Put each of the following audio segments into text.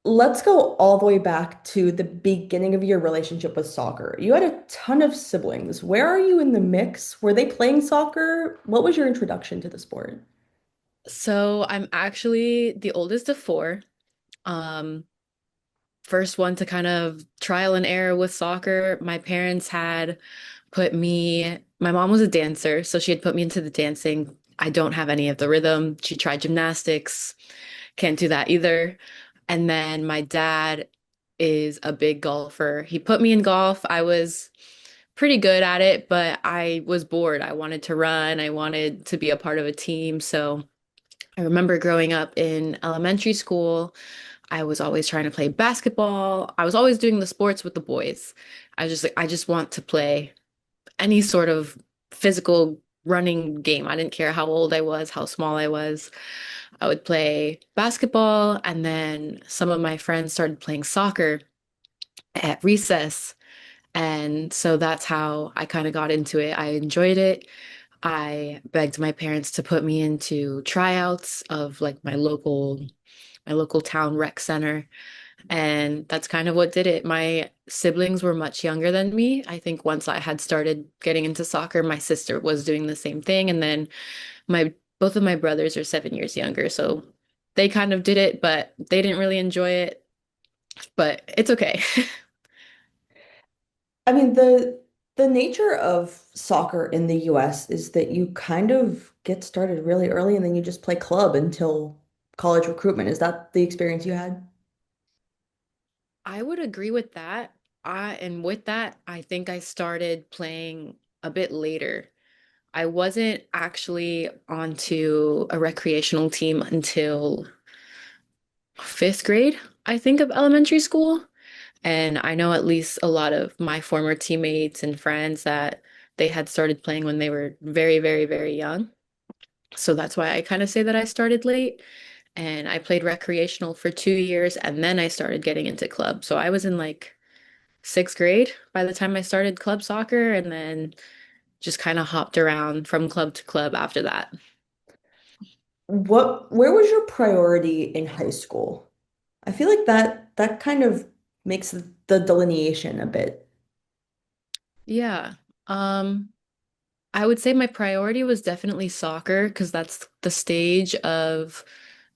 let's go all the way back to the beginning of your relationship with soccer. You had a ton of siblings. Where are you in the mix? Were they playing soccer? What was your introduction to the sport? So I'm actually the oldest of four. Um, First one to kind of trial and error with soccer. My parents had my mom was a dancer, so she had put me into the dancing. I don't have any of the rhythm. She tried gymnastics, can't do that either. And then my dad is a big golfer. He put me in golf. I was pretty good at it, but I was bored. I wanted to run, I wanted to be a part of a team. So I remember growing up in elementary school, I was always trying to play basketball. I was always doing the sports with the boys. I just want to play any sort of physical running game. I didn't care how old I was, how small I was. I would play basketball, and then some of my friends started playing soccer at recess. And so that's how I kind of got into it. I enjoyed it. I begged my parents to put me into tryouts of like my local town rec center. And that's kind of what did it. My siblings were much younger than me. I think once I had started getting into soccer, my sister was doing the same thing. And then my both of my brothers are 7 years younger. So they kind of did it, but they didn't really enjoy it. But it's okay. I mean, the nature of soccer in the US is that you kind of get started really early and then you just play club until college recruitment. Is that the experience you had? I would agree with that. And with that, I think I started playing a bit later. I wasn't actually onto a recreational team until fifth grade, I think, of elementary school. And I know at least a lot of my former teammates and friends that they had started playing when they were very, very, very young. So that's why I kind of say that I started late. And I played recreational for 2 years and then I started getting into club. So I was in like sixth grade by the time I started club soccer and then just kind of hopped around from club to club after that. Where was your priority in high school? I feel like that kind of makes the delineation a bit. Yeah. Um, I would say my priority was definitely soccer because that's the stage of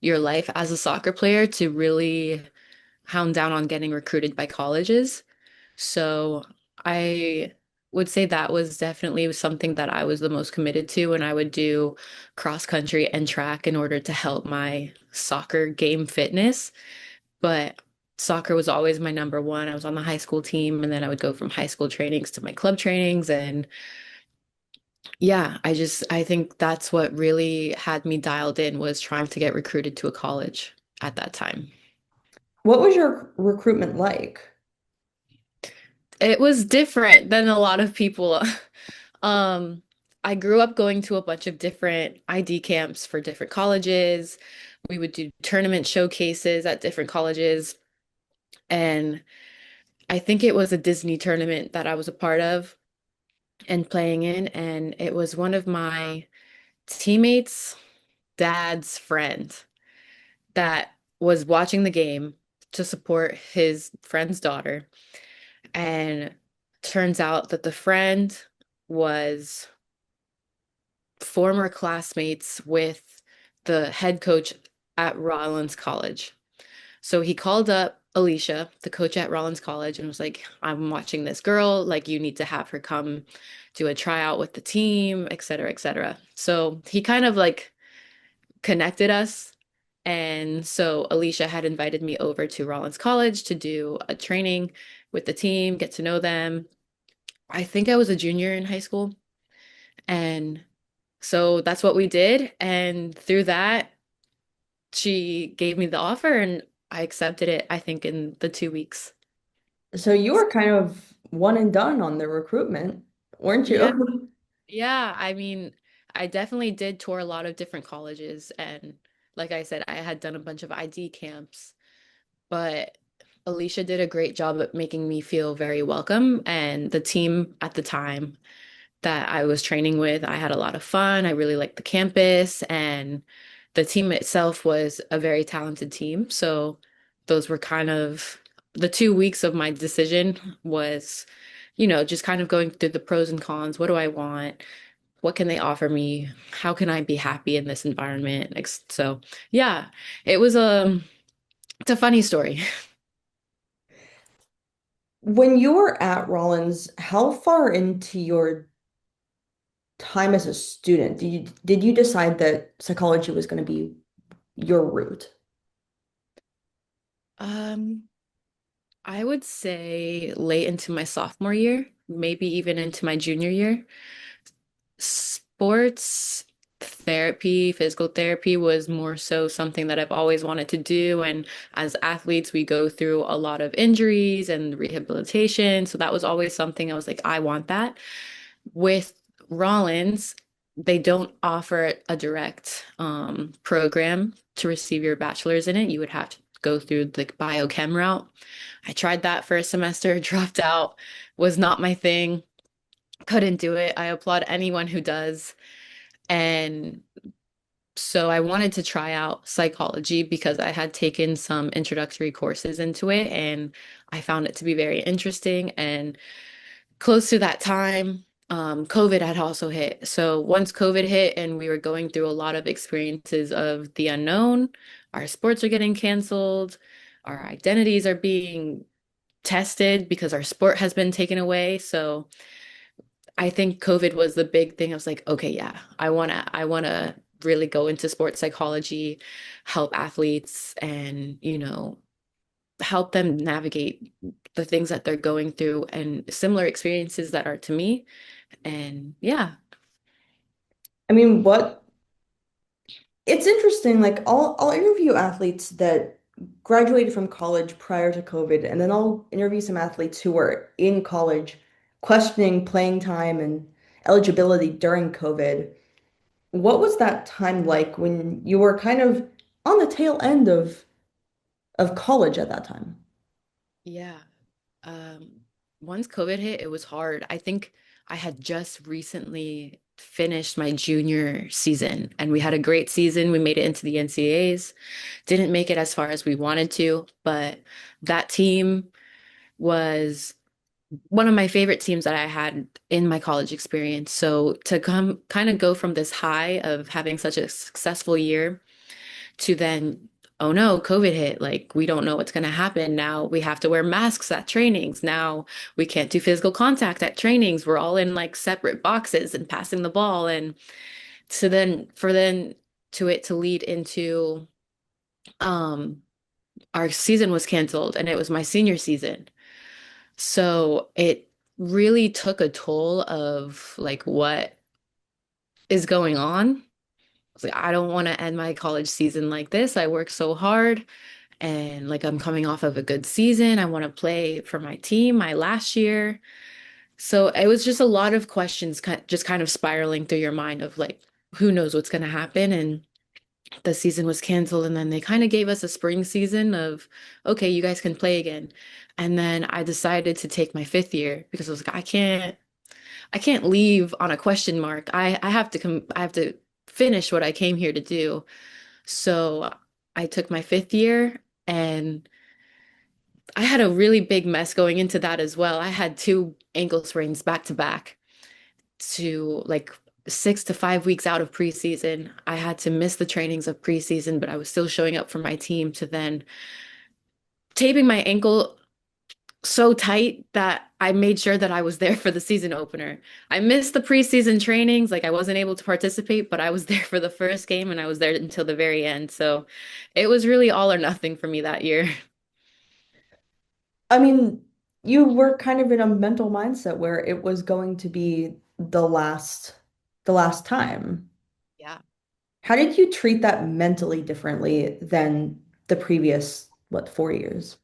your life as a soccer player to really hound down on getting recruited by colleges. So I would say that was definitely something that I was the most committed to, and I would do cross country and track in order to help my soccer game fitness. But soccer was always my number one. I was on the high school team, and then I would go from high school trainings to my club trainings. And yeah, I think that's what really had me dialed in was trying to get recruited to a college at that time. What was your recruitment like? It was different than a lot of people. Um, I grew up going to a bunch of different ID camps for different colleges. We would do tournament showcases at different colleges. And I think it was a Disney tournament that I was a part of and playing in. And it was one of my teammates' dad's friend that was watching the game to support his friend's daughter. And turns out that the friend was former classmates with the head coach at Rollins College. So he called up Alicia, the coach at Rollins College, and was like, I'm watching this girl. Like, you need to have her come do a tryout with the team, et cetera, et cetera. So he kind of like connected us. And so Alicia had invited me over to Rollins College to do a training with the team, get to know them. I think I was a junior in high school. And so that's what we did. And through that, she gave me the offer and I accepted it, I think, in the 2 weeks. So you were kind of one and done on the recruitment, weren't Yeah. you? Yeah. I mean, I definitely did tour a lot of different colleges. And like I said, I had done a bunch of ID camps, but Alicia did a great job at making me feel very welcome. And the team at the time that I was training with, I had a lot of fun. I really liked the campus, and the team itself was a very talented team. So those were kind of the 2 weeks of my decision was, just kind of going through the pros and cons. What do I want? What can they offer me? How can I be happy in this environment? Like, so yeah, it was it's a funny story. When you were at Rollins, how far into your time as a student did you decide that psychology was going to be your route? Um, I would say late into my sophomore year, maybe even into my junior year. Sports therapy, physical therapy was more so something that I've always wanted to do. And as athletes, we go through a lot of injuries and rehabilitation. So that was always something I was like, I want that. With Rollins, they don't offer a direct program to receive your bachelor's in it. You would have to go through the biochem route. I tried that for a semester, dropped out, was not my thing, couldn't do it. I applaud anyone who does. And so I wanted to try out psychology because I had taken some introductory courses into it and I found it to be very interesting. And close to that time, COVID had also hit. So once COVID hit and we were going through a lot of experiences of the unknown, our sports are getting canceled, our identities are being tested because our sport has been taken away. So I think COVID was the big thing. I was like, okay, yeah, I wanna really go into sports psychology, help athletes and, help them navigate the things that they're going through and similar experiences that are to me. And yeah, I mean, what it's interesting, like I'll interview athletes that graduated from college prior to COVID, and then I'll interview some athletes who were in college questioning playing time and eligibility during COVID. What was that time like when you were kind of on the tail end of college at that time? yeah. Um, Once COVID hit, it was hard. I think I had just recently finished my junior season and we had a great season. We made it into the NCAAs. Didn't make it as far as we wanted to, but that team was one of my favorite teams that I had in my college experience. So to come kind of go from this high of having such a successful year to then, oh no, COVID hit. Like, we don't know what's going to happen. Now we have to wear masks at trainings. Now we can't do physical contact at trainings. We're all in like separate boxes and passing the ball. And so then to it to lead into, um, our season was canceled and it was my senior season. So it really took a toll of like what is going on. I was like, I don't want to end my college season like this. I worked so hard and like I'm coming off of a good season. I want to play for my team my last year. So it was just a lot of questions just kind of spiraling through your mind of like, who knows what's going to happen? And the season was canceled. And then they kind of gave us a spring season of, okay, you guys can play again. And then I decided to take my fifth year because I was like, I can't leave on a question mark. I have to finish what I came here to do. So I took my fifth year and I had a really big mess going into that as well. I had two ankle sprains back to back to like 6 to 5 weeks out of preseason. I had to miss the trainings of preseason, but I was still showing up for my team to then taping my ankle so tight that I made sure that I was there for the season opener. I missed the preseason trainings, like I wasn't able to participate, but I was there for the first game and I was there until the very end. So it was really all or nothing for me that year. I mean, you were kind of in a mental mindset where it was going to be the last time. Yeah. How did you treat that mentally differently than the previous, what, 4 years?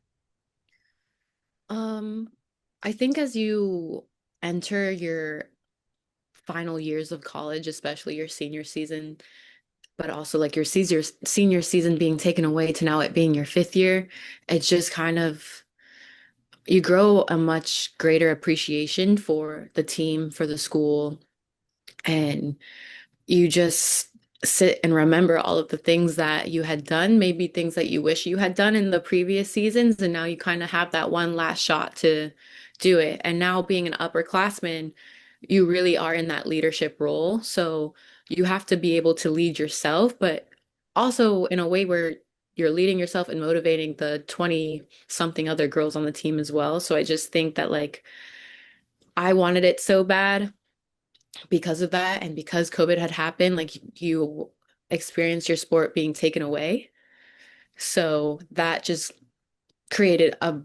Um, I think as you enter your final years of college, especially your senior season, but also like your senior season being taken away to now it being your fifth year, it's just kind of you grow a much greater appreciation for the team, for the school, and you just sit and remember all of the things that you had done, maybe things that you wish you had done in the previous seasons, and now you kind of have that one last shot to do it. And now being an upperclassman, you really are in that leadership role. So you have to be able to lead yourself, but also in a way where you're leading yourself and motivating the 20 something other girls on the team as well. So I just think that like I wanted it so bad because of that and because COVID had happened, like you experienced your sport being taken away. So that just created a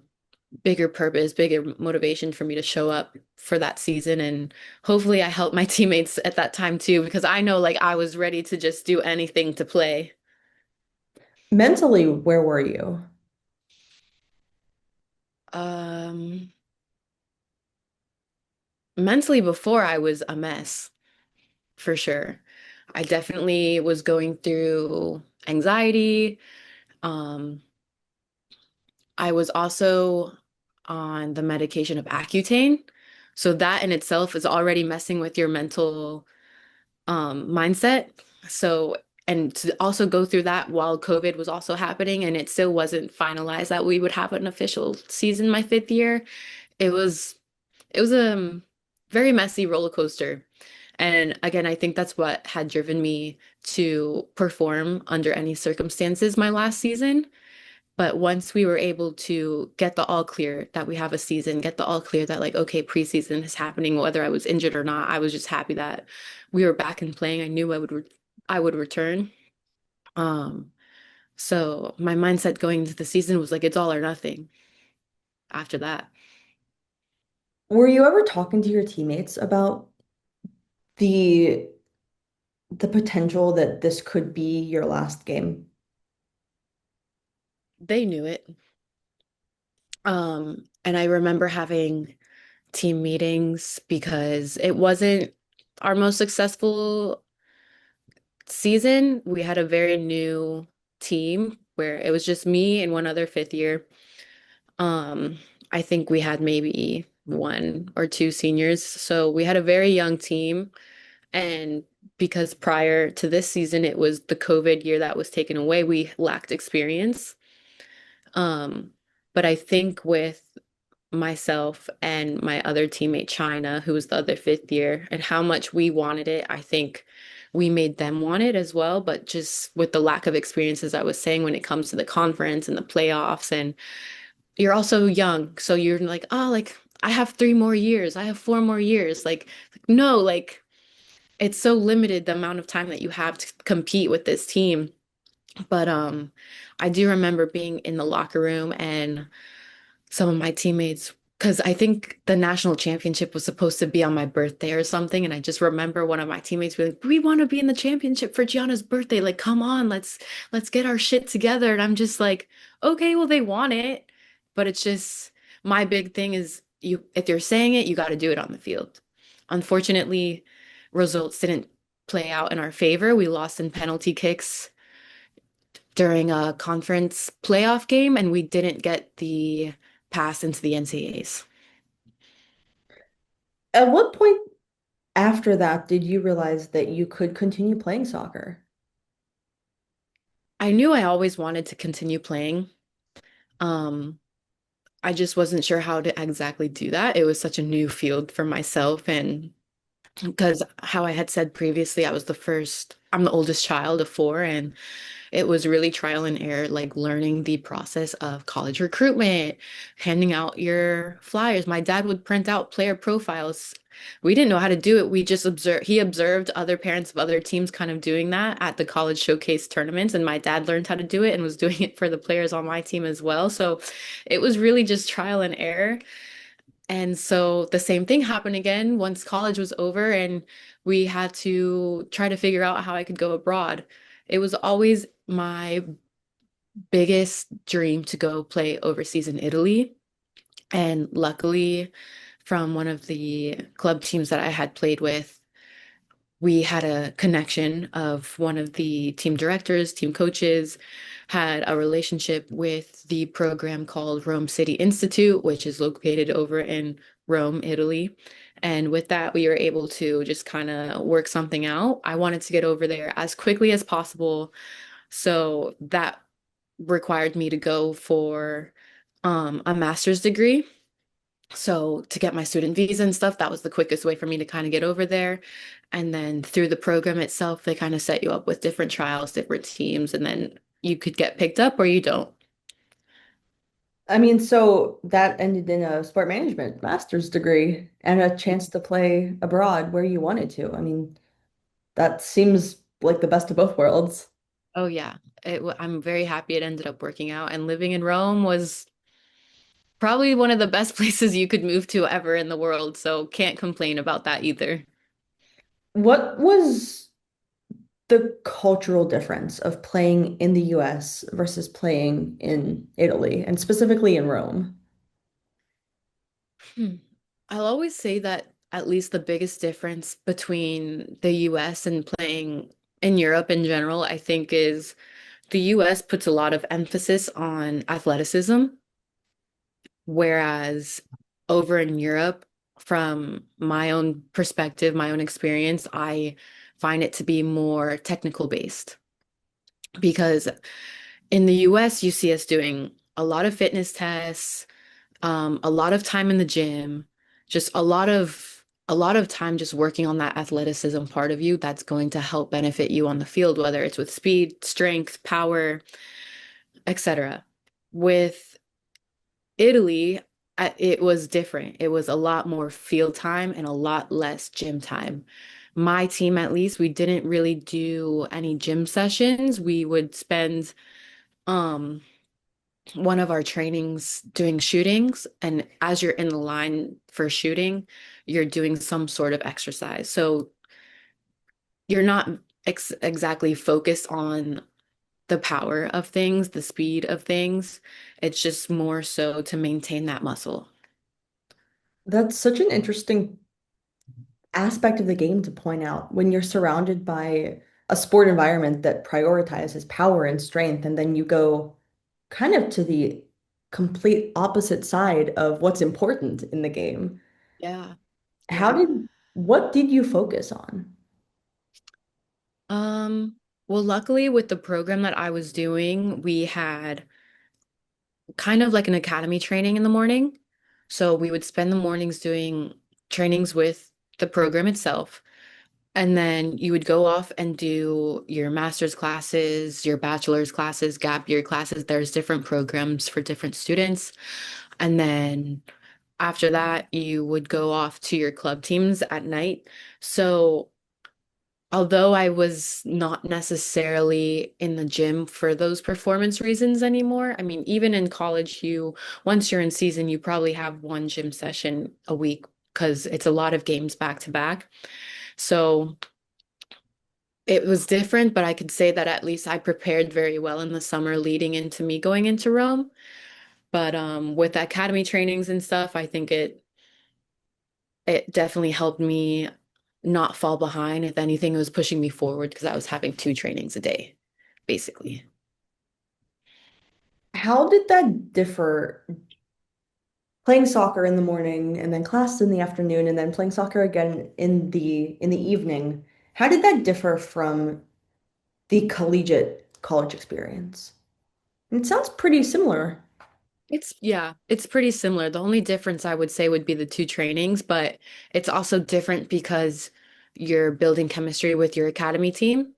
bigger purpose, bigger motivation for me to show up for that season. And hopefully I helped my teammates at that time too, because I know like I was ready to just do anything to play. Mentally, where were you? Um, Mentally before I was a mess, for sure. I definitely was going through anxiety. Um, I was also on the medication of Accutane. So that in itself is already messing with your mental mindset. So, and to also go through that while COVID was also happening and it still wasn't finalized that we would have an official season my fifth year, it was it was a very messy roller coaster. And again, I think that's what had driven me to perform under any circumstances my last season. But once we were able to get the all clear that we have a season, get the all clear that like, okay, preseason is happening, whether I was injured or not, I was just happy that we were back and playing. I knew I would return. Um, so my mindset going into the season was like, it's all or nothing after that. Were you ever talking to your teammates about the the potential that this could be your last game? They knew it. And I remember having team meetings because it wasn't our most successful season. We had a very new team where it was just me and one other fifth year. Um, I think we had maybe one or two seniors. So we had a very young team. And because prior to this season, it was the COVID year that was taken away, we lacked experience. Um, but I think with myself and my other teammate China, who was the other fifth year, and how much we wanted it. I think we made them want it as well, but just with the lack of experience, as I was saying, when it comes to the conference and the playoffs, and you're also young, so you're like, oh, like I have 3 more years, I have 4 more years. Like no, like it's so limited the amount of time that you have to compete with this team. But I do remember being in the locker room and some of my teammates because I think the national championship was supposed to be on my birthday or something. And I just remember one of my teammates being like, we want to be in the championship for Gianna's birthday. Like, come on, let's get our shit together. And I'm just like, okay, well, they want it. But it's just my big thing is you if you're saying it, you got to do it on the field. Unfortunately, results didn't play out in our favor. We lost in penalty kicks during a conference playoff game, and we didn't get the pass into the NCAAs. At what point after that did you realize that you could continue playing soccer? I knew I always wanted to continue playing. Um, I just wasn't sure how to exactly do that. It was such a new field for myself, and because how I had said previously, I'm the oldest child of four, and it was really trial and error, like learning the process of college recruitment, handing out your flyers. My dad would print out player profiles. We didn't know how to do it. He observed other parents of other teams kind of doing that at the college showcase tournaments. And my dad learned how to do it and was doing it for the players on my team as well. So it was really just trial and error. And so the same thing happened again once college was over and we had to try to figure out how I could go abroad. It was always my biggest dream to go play overseas in Italy. And luckily, from one of the club teams that I had played with, we had a connection of one of the team directors, team coaches, had a relationship with the program called Rome City Institute, which is located over in Rome, Italy. And with that, we were able to just kind of work something out. I wanted to get over there as quickly as possible. So that required me to go for a master's degree. So to get my student visa and stuff, that was the quickest way for me to kind of get over there. And then through the program itself, they kind of set you up with different trials, different teams, and then you could get picked up or you don't. I mean, so that ended in a sport management master's degree and a chance to play abroad where you wanted to. I mean, that seems like the best of both worlds. Oh yeah, I'm very happy it ended up working out. And living in Rome was probably one of the best places you could move to ever in the world. So can't complain about that either. What was the cultural difference of playing in the US versus playing in Italy and specifically in Rome? Hmm. I'll always say that at least the biggest difference between the US and playing in Europe in general, I think, is the US puts a lot of emphasis on athleticism, whereas over in Europe, from my own perspective, my own experience, I find it to be more technical based. Because in the US, you see us doing a lot of fitness tests, a lot of time in the gym, just a lot of time just working on that athleticism part of you that's going to help benefit you on the field, whether it's with speed, strength, power, etc. With Italy, it was different. It was a lot more field time and a lot less gym time. My team, at least, we didn't really do any gym sessions. We would spend um one of our trainings doing shootings, and as you're in the line for shooting, you're doing some sort of exercise. So you're not exactly focused on the power of things, the speed of things. It's just more so to maintain that muscle. That's such an interesting aspect of the game to point out when you're surrounded by a sport environment that prioritizes power and strength, and then you go kind of to the complete opposite side of what's important in the game. Yeah. How Yeah. did, what did you focus on? Um, well, luckily with the program that I was doing, we had kind of like an academy training in the morning. So we would spend the mornings doing trainings with the program itself. And then you would go off and do your master's classes, your bachelor's classes, gap year classes. There's different programs for different students. And then after that, you would go off to your club teams at night. So although I was not necessarily in the gym for those performance reasons anymore, I mean, even in college, once you're in season, you probably have one gym session a week because it's a lot of games back to back. So it was different, but I could say that at least I prepared very well in the summer leading into me going into Rome. But with academy trainings and stuff, I think it definitely helped me not fall behind. If anything, it was pushing me forward because I was having two trainings a day, basically. How did that differ playing soccer in the morning and then class in the afternoon and then playing soccer again in the evening? How did that differ from the collegiate college experience? It sounds pretty similar. It's pretty similar. The only difference I would say would be the two trainings, but it's also different because you're building chemistry with your academy team.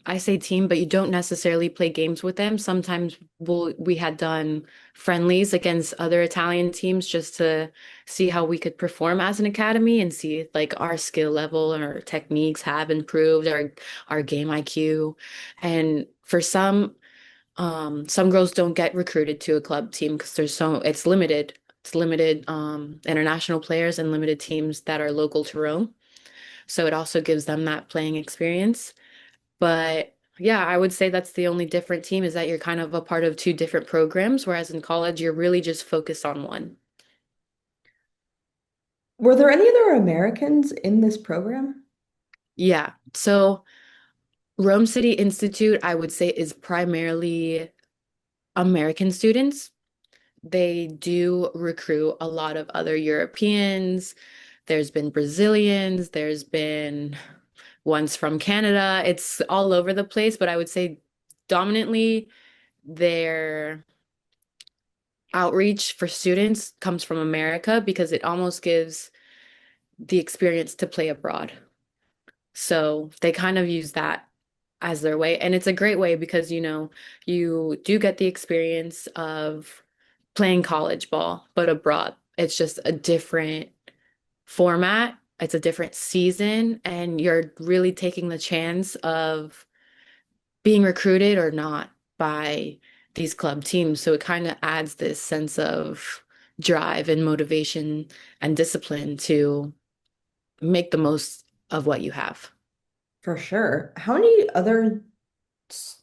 I say team, but you don't necessarily play games with them. Sometimes we had done friendlies against other Italian teams just to see how we could perform as an academy and see if like our skill level and our techniques have improved, our game IQ. And for some girls don't get recruited to a club team because it's limited. It's limited international players and limited teams that are local to Rome. So it also gives them that playing experience. But yeah, I would say that's the only different team is that you're kind of a part of two different programs, whereas in college, you're really just focused on one. Were there any other Americans in this program? Yeah. So Rome City Institute, I would say, is primarily American students. They do recruit a lot of other Europeans. There's been Brazilians, there's been ones from Canada. It's all over the place, but I would say dominantly their outreach for students comes from America because it almost gives the experience to play abroad. So they kind of use that as their way. And it's a great way because, you do get the experience of playing college ball, but abroad. It's just a different format. It's a different season, and you're really taking the chance of being recruited or not by these club teams. So it kind of adds this sense of drive and motivation and discipline to make the most of what you have. For sure. How many other,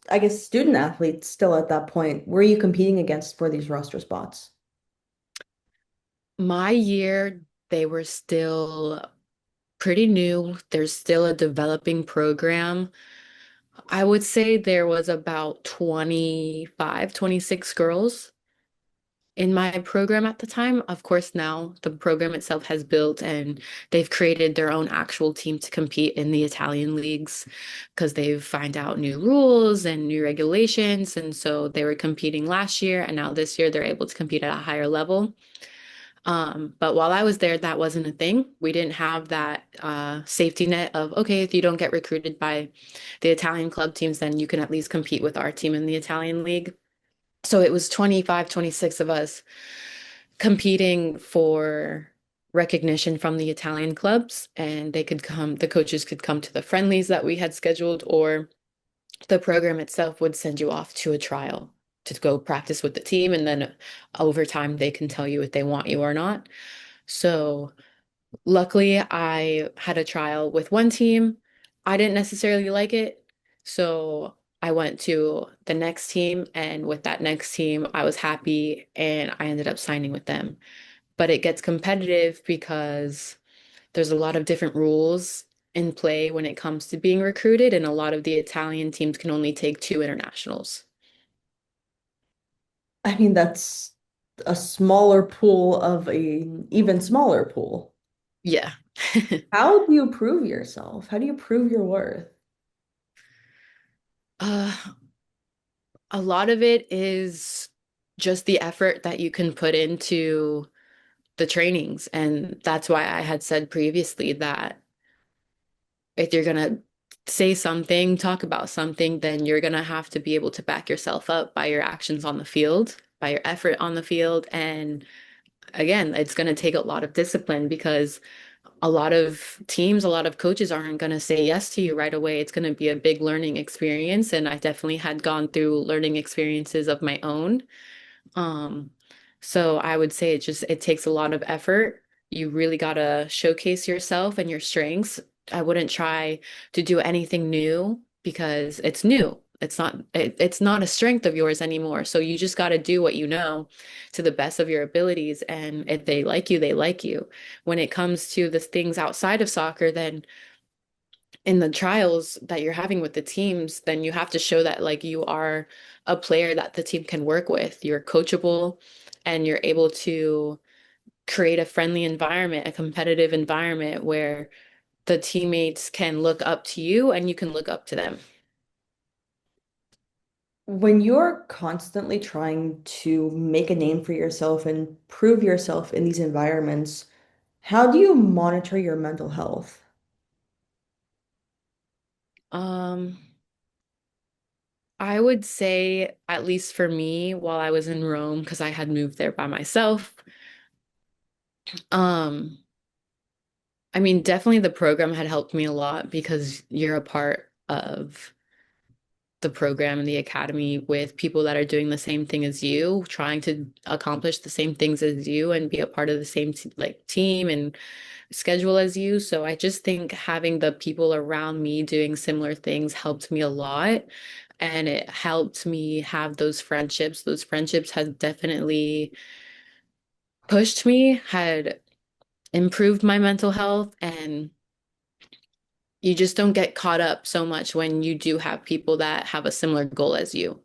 I guess, student athletes still at that point were you competing against for these roster spots? My year, they were still pretty new. There's still a developing program. I would say there was about 25, 26 girls in my program at the time. Of course, now the program itself has built and they've created their own actual team to compete in the Italian leagues because they've find out new rules and new regulations. And so they were competing last year, and now this year they're able to compete at a higher level. But while I was there, that wasn't a thing. We didn't have that safety net of, okay, if you don't get recruited by the Italian club teams, then you can at least compete with our team in the Italian league. So it was 25, 26 of us competing for recognition from the Italian clubs, and the coaches could come to the friendlies that we had scheduled, or the program itself would send you off to a trial to go practice with the team, and then over time they can tell you if they want you or not. So luckily, I had a trial with one team. I didn't necessarily like it. So I went to the next team, and with that next team, I was happy and I ended up signing with them. But it gets competitive because there's a lot of different rules in play when it comes to being recruited, and a lot of the Italian teams can only take two internationals. I mean, that's a smaller pool of a even smaller pool. Yeah. How do you prove yourself? How do you prove your worth? Uh, a lot of it is just the effort that you can put into the trainings. And that's why I had said previously that if you're going to say something, talk about something, then you're going to have to be able to back yourself up by your actions on the field, by your effort on the field. And again, it's going to take a lot of discipline because a lot of teams, a lot of coaches aren't going to say yes to you right away. It's going to be a big learning experience. And I definitely had gone through learning experiences of my own. Um, so I would say it takes a lot of effort. You really gotta showcase yourself and your strengths. I wouldn't try to do anything new because it's new. It's not a strength of yours anymore. So you just got to do what you know to the best of your abilities. And if they like you, they like you. When it comes to the things outside of soccer, then in the trials that you're having with the teams, then you have to show that like you are a player that the team can work with. You're coachable and you're able to create a friendly environment, a competitive environment where the teammates can look up to you and you can look up to them. When you're constantly trying to make a name for yourself and prove yourself in these environments, how do you monitor your mental health? Um, I would say, at least for me, while I was in Rome, because I had moved there by myself, um, I mean, definitely the program had helped me a lot because you're a part of the program and the academy with people that are doing the same thing as you, trying to accomplish the same things as you and be a part of the same like team and schedule as you. So I just think having the people around me doing similar things helped me a lot. And it helped me have those friendships. Those friendships had definitely pushed me, had improved my mental health, and you just don't get caught up so much when you do have people that have a similar goal as you.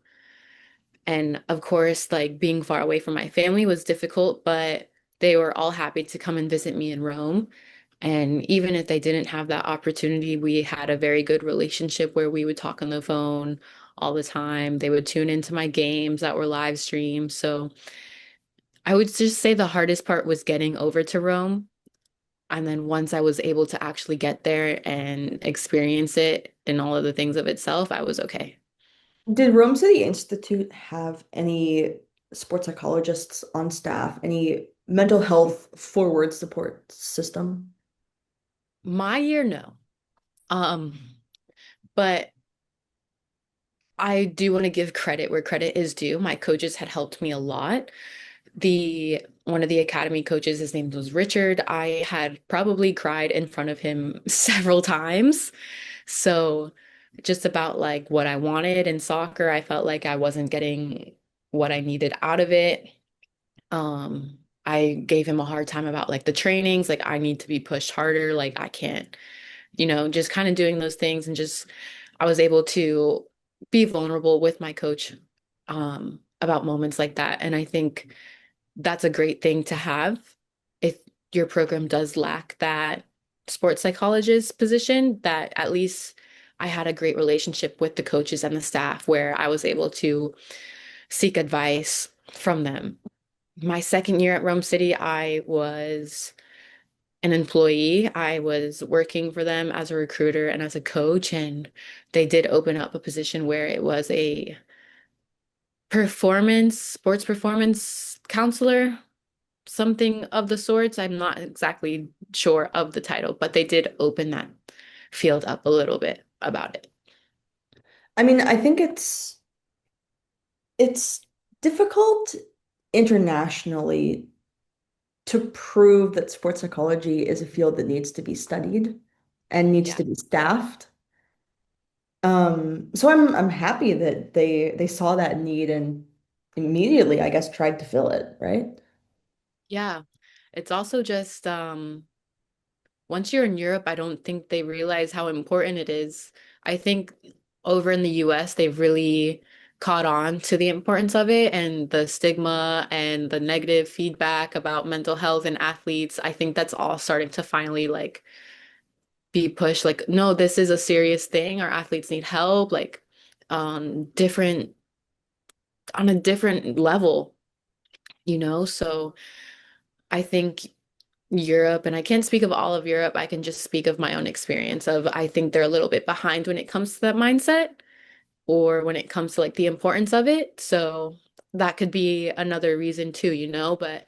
And of course, like being far away from my family was difficult, but they were all happy to come and visit me in Rome. And even if they didn't have that opportunity, we had a very good relationship where we would talk on the phone all the time. They would tune into my games that were live streamed. So I would just say the hardest part was getting over to Rome. And then once I was able to actually get there and experience it and all of the things of itself, I was okay. Did Rome City Institute have any sports psychologists on staff, any mental health forward support system? My year, no. Um, but I do want to give credit where credit is due. My coaches had helped me a lot. The one of the academy coaches, his name was Richard. I had probably cried in front of him several times. So just about like what I wanted in soccer, I felt like I wasn't getting what I needed out of it. I gave him a hard time about like the trainings, like I need to be pushed harder, like I can't, just kind of doing those things and just I was able to be vulnerable with my coach about moments like that. And I think that's a great thing to have if your program does lack that sports psychologist position, that at least I had a great relationship with the coaches and the staff where I was able to seek advice from them. My second year at Rome City, I was an employee. I was working for them as a recruiter and as a coach, and they did open up a position where it was a sports performance counselor, something of the sorts. I'm not exactly sure of the title, but they did open that field up a little bit about it. I mean, I think it's difficult internationally to prove that sports psychology is a field that needs to be studied and needs Yeah. to be staffed. So I'm happy that they saw that need and immediately, I guess, tried to fill it, right? Yeah. It's also just once you're in Europe, I don't think they realize how important it is. I think over in the US, they've really caught on to the importance of it and the stigma and the negative feedback about mental health and athletes. I think that's all starting to finally like be pushed. Like, no, this is a serious thing. Our athletes need help, like different on a different level, So I think Europe, and I can't speak of all of Europe. I can just speak of my own experience of I think they're a little bit behind when it comes to that mindset or when it comes to like the importance of it. So that could be another reason too, but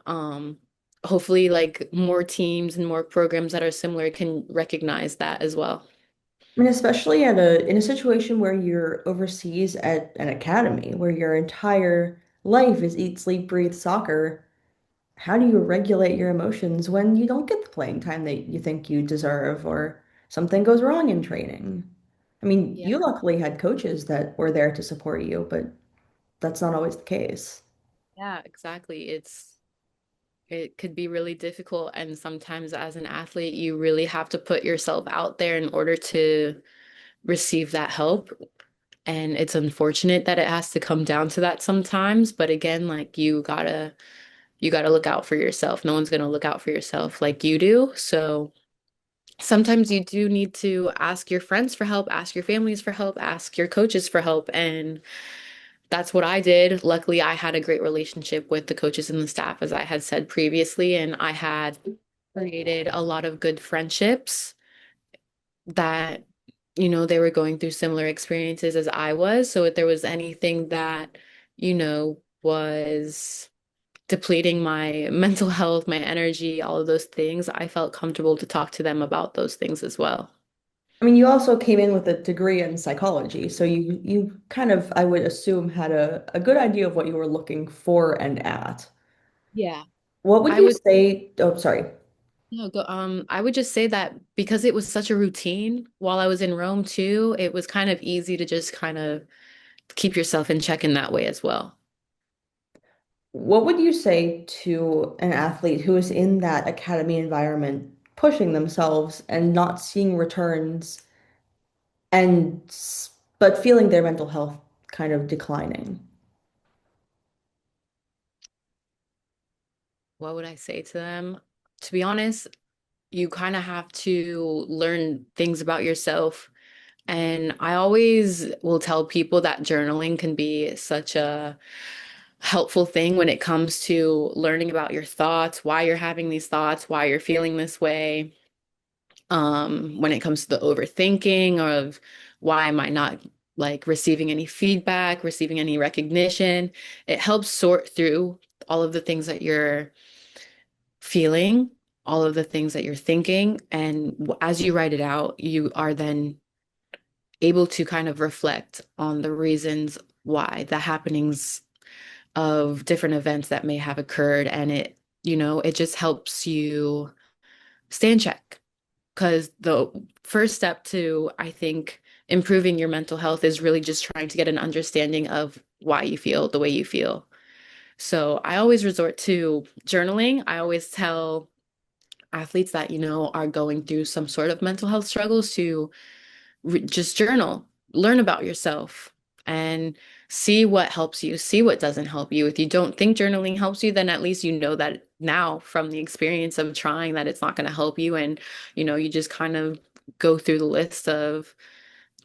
um hopefully like more teams and more programs that are similar can recognize that as well. I mean, especially in a situation where you're overseas at an academy, where your entire life is eat, sleep, breathe soccer. How do you regulate your emotions when you don't get the playing time that you think you deserve or something goes wrong in training? I mean, Yeah. you luckily had coaches that were there to support you, but that's not always the case. Yeah, exactly. It could be really difficult and sometimes as an athlete you really have to put yourself out there in order to receive that help. And it's unfortunate that it has to come down to that sometimes, but again, like you gotta look out for yourself. No one's gonna look out for yourself like you do. So sometimes you do need to ask your friends for help, ask your families for help, ask your coaches for help. And that's what I did. Luckily, I had a great relationship with the coaches and the staff, as I had said previously, and I had created a lot of good friendships that, they were going through similar experiences as I was. So if there was anything that, was depleting my mental health, my energy, all of those things, I felt comfortable to talk to them about those things as well. I mean, you also came in with a degree in psychology, so you kind of, I would assume, had a good idea of what you were looking for and at. Yeah. What would I you would say? Oh, sorry. no go I would just say that because it was such a routine while I was in Rome too, it was kind of easy to just kind of keep yourself in check in that way as well. What would you say to an athlete who is in that academy environment, pushing themselves and not seeing returns but feeling their mental health kind of declining? What would I say to them? To be honest, you kind of have to learn things about yourself. And I always will tell people that journaling can be such a helpful thing when it comes to learning about your thoughts, why you're having these thoughts, why you're feeling this way. When it comes to the overthinking of why am I not like receiving any feedback, receiving any recognition, it helps sort through all of the things that you're feeling, all of the things that you're thinking. And as you write it out, you are then able to kind of reflect on the reasons why the happenings of different events that may have occurred. And it just helps you stay in check. Because the first step to, I think, improving your mental health is really just trying to get an understanding of why you feel the way you feel. So I always resort to journaling. I always tell athletes that, are going through some sort of mental health struggles to just journal, learn about yourself, and see what helps you, see what doesn't help you. If you don't think journaling helps you, then at least you know that now from the experience of trying that it's not going to help you. And, you just kind of go through the list of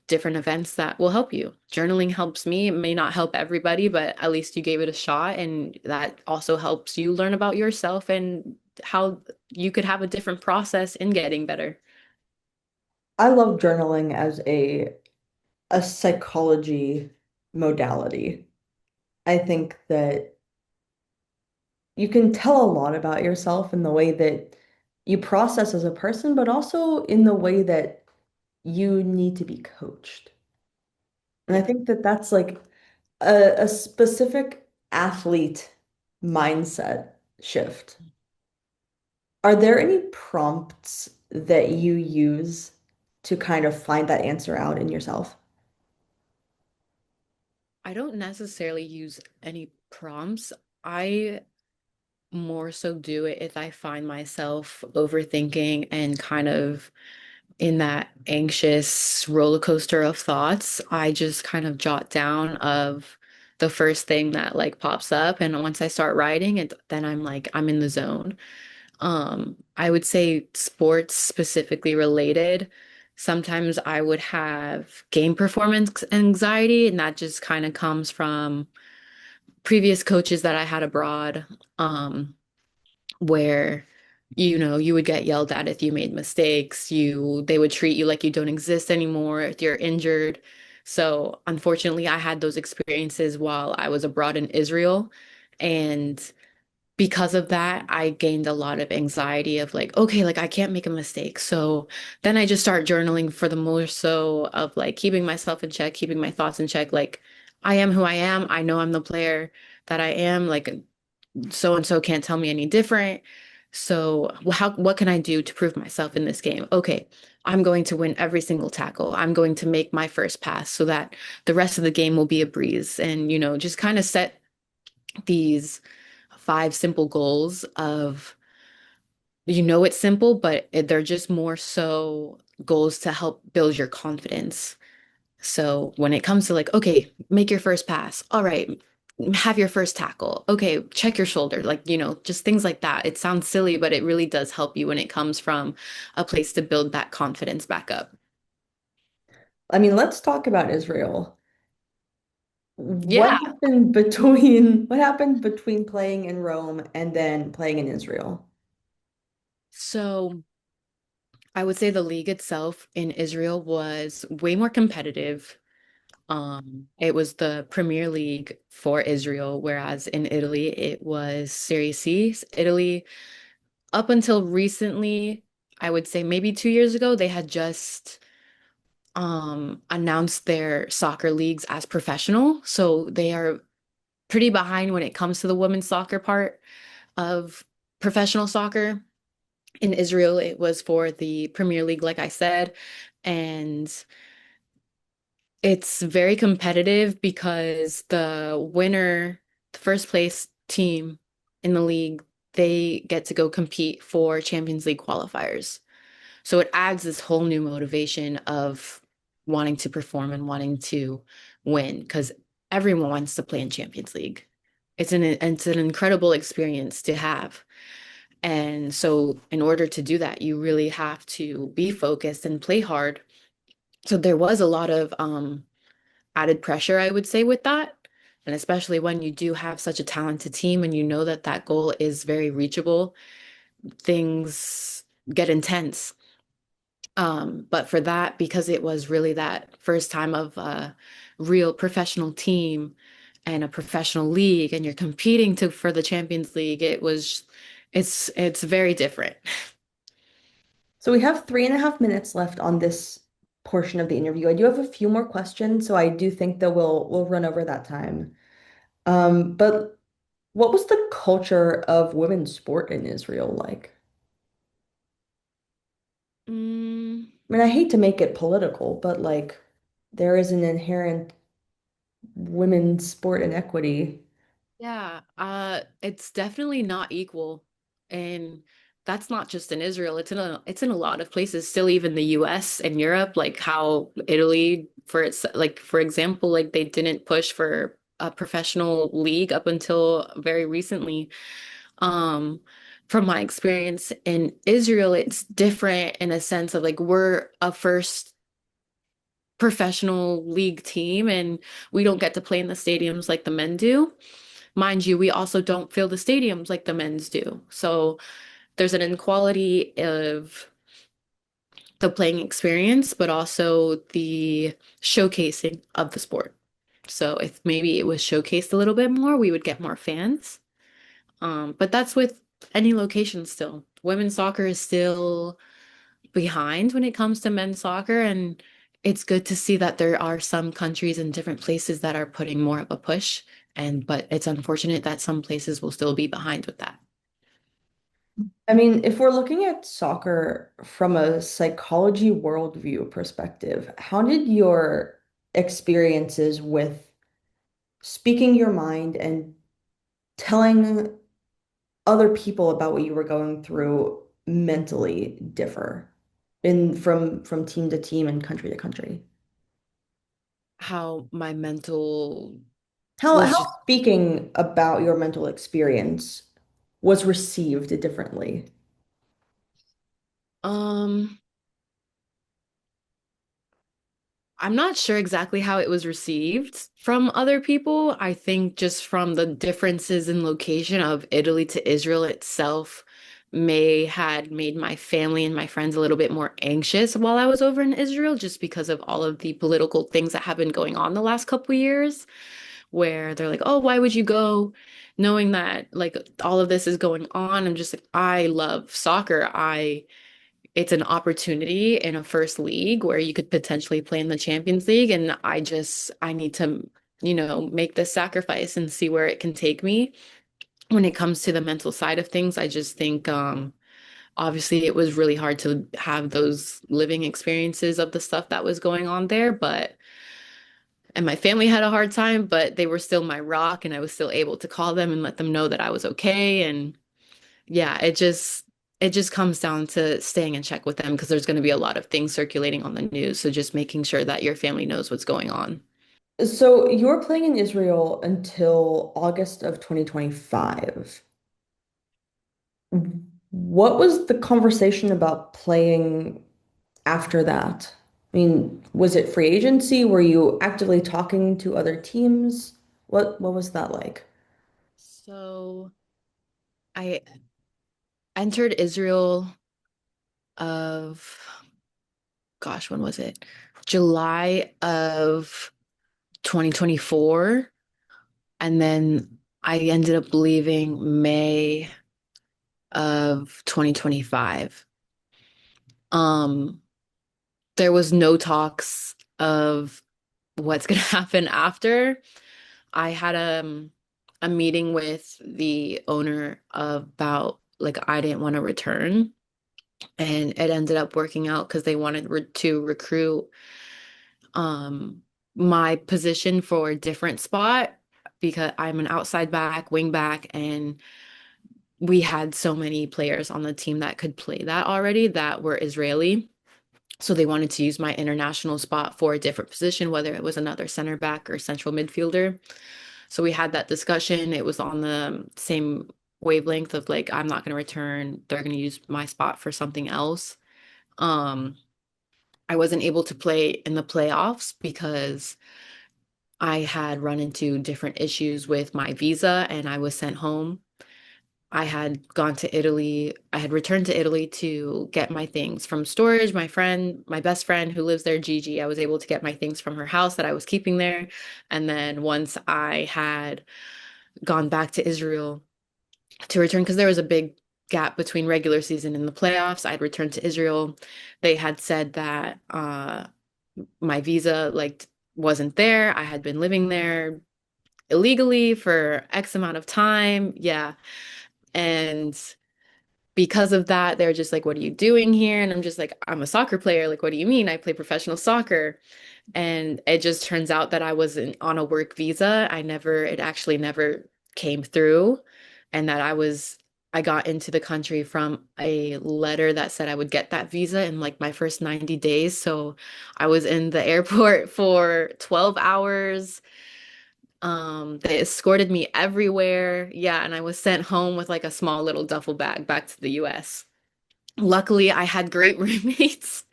different events that will help you. Journaling helps me. It may not help everybody, but at least you gave it a shot. And that also helps you learn about yourself and how you could have a different process in getting better. I love journaling as a psychology modality. I think that you can tell a lot about yourself in the way that you process as a person, but also in the way that you need to be coached. And I Yeah. think that that's like a specific athlete mindset shift. Are there any prompts that you use to kind of find that answer out in yourself? I don't necessarily use any prompts. I more so do it if I find myself overthinking and kind of in that anxious roller coaster of thoughts. I just kind of jot down of the first thing that like pops up. And once I start writing it, then I'm like, I'm in the zone. I would say sports specifically related. Sometimes I would have game performance anxiety, and that just kind of comes from previous coaches that I had abroad, where you would get yelled at if you made mistakes. They would treat you like you don't exist anymore if you're injured. So unfortunately, I had those experiences while I was abroad in Israel, and because of that, I gained a lot of anxiety of like, okay, like I can't make a mistake. So then I just start journaling for the more so of like keeping myself in check, keeping my thoughts in check. Like, I am who I am. I know I'm the player that I am. Like, so and so can't tell me any different. So, what can I do to prove myself in this game? Okay, I'm going to win every single tackle. I'm going to make my first pass so that the rest of the game will be a breeze. And, just kind of set these five simple goals of it's simple, but they're just more so goals to help build your confidence. So when it comes to like, okay, make your first pass. All right, have your first tackle. Okay, check your shoulder. Like, just things like that. It sounds silly, but it really does help you when it comes from a place to build that confidence back up. I mean, let's talk about Israel. Yeah. What happened between playing in Rome and then playing in Israel? So I would say the league itself in Israel was way more competitive. It was the Premier League for Israel, whereas in Italy it was Serie C. Italy, up until recently, I would say maybe 2 years ago, they had just announced their soccer leagues as professional. So they are pretty behind when it comes to the women's soccer part of professional soccer. In Israel, it was for the Premier League, like I said, and it's very competitive because the first place team in the league, they get to go compete for Champions League qualifiers. So it adds this whole new motivation of wanting to perform and wanting to win because everyone wants to play in Champions League. It's an incredible experience to have. And so, in order to do that, you really have to be focused and play hard. So, there was a lot of added pressure, I would say, with that. And especially when you do have such a talented team and you know that that goal is very reachable, things get intense. But for that, because it was really that first time of a real professional team and a professional league, and you're competing to for the Champions League, it's very different. So we have 3.5 minutes left on this portion of the interview. I do have a few more questions, so I do think that we'll run over that time. But what was the culture of women's sport in Israel like? Mm, I mean, I hate to make it political, but like there is an inherent women's sport inequity. yeah, it's definitely not equal, and that's not just in Israel. It's in a lot of places. Still, even the U.S. and Europe, like how Italy, for its like for example, like they didn't push for a professional league up until very recently. Um, from my experience in Israel, it's different in a sense of like we're a first professional league team and we don't get to play in the stadiums like the men do. Mind you, we also don't fill the stadiums like the men's do. So there's an inequality of the playing experience, but also the showcasing of the sport. So if maybe it was showcased a little bit more, we would get more fans. But that's with any location still. Women's soccer is still behind when it comes to men's soccer, and it's good to see that there are some countries and different places that are putting more of a push. And but it's unfortunate that some places will still be behind with that. I mean, if we're looking at soccer from a psychology worldview perspective, how did your experiences with speaking your mind and telling other people about what you were going through mentally differ in from team to team and country to country? How my mental How was just speaking about your mental experience was received differently? um I'm not sure exactly how it was received from other people. I think just from the differences in location of Italy to Israel itself may had made my family and my friends a little bit more anxious while I was over in Israel just because of all of the political things that have been going on the last couple years where they're like, "Oh, why would you go?" knowing that like all of this is going on. I'm just like, I love soccer. I It's an opportunity in a first league where you could potentially play in the Champions League. And I need to, make this sacrifice and see where it can take me. When it comes to the mental side of things, I just think, obviously it was really hard to have those living experiences of the stuff that was going on there, and my family had a hard time, but they were still my rock and I was still able to call them and let them know that I was okay. And yeah, it just comes down to staying in check with them because there's going to be a lot of things circulating on the news. So just making sure that your family knows what's going on. So you were playing in Israel until August of 2025. What was the conversation about playing after that? I mean, was it free agency? Were you actively talking to other teams? What was that like? So I entered Israel of, gosh, when was it? July of 2024. And then I ended up leaving May of 2025. Um, there was no talks of what's going to happen after. I had a meeting with the owner about like I didn't want to return, and it ended up working out because they wanted to recruit my position for a different spot because I'm an outside back, wing back, and we had so many players on the team that could play that already that were Israeli. So they wanted to use my international spot for a different position, whether it was another center back or central midfielder. So we had that discussion. It was on the same. wavelength of like I'm not going to return. They're going to use my spot for something else. Um, I wasn't able to play in the playoffs because I had run into different issues with my visa and I was sent home. I had gone to Italy. I had returned to Italy to get my things from storage. My best friend who lives there, Gigi, I was able to get my things from her house that I was keeping there. And then once I had gone back to Israel to return, because there was a big gap between regular season and the playoffs, I'd returned to Israel. They had said that my visa like wasn't there. I had been living there illegally for X amount of time. Yeah. And because of that, they're just like, what are you doing here? And I'm just like, I'm a soccer player. Like, what do you mean? I play professional soccer. And it just turns out that I wasn't on a work visa. It actually never came through. And that I got into the country from a letter that said I would get that visa in like my first 90 days. So I was in the airport for 12 hours. They escorted me everywhere. Yeah, and I was sent home with like a small little duffel bag back to the US. Luckily, I had great roommates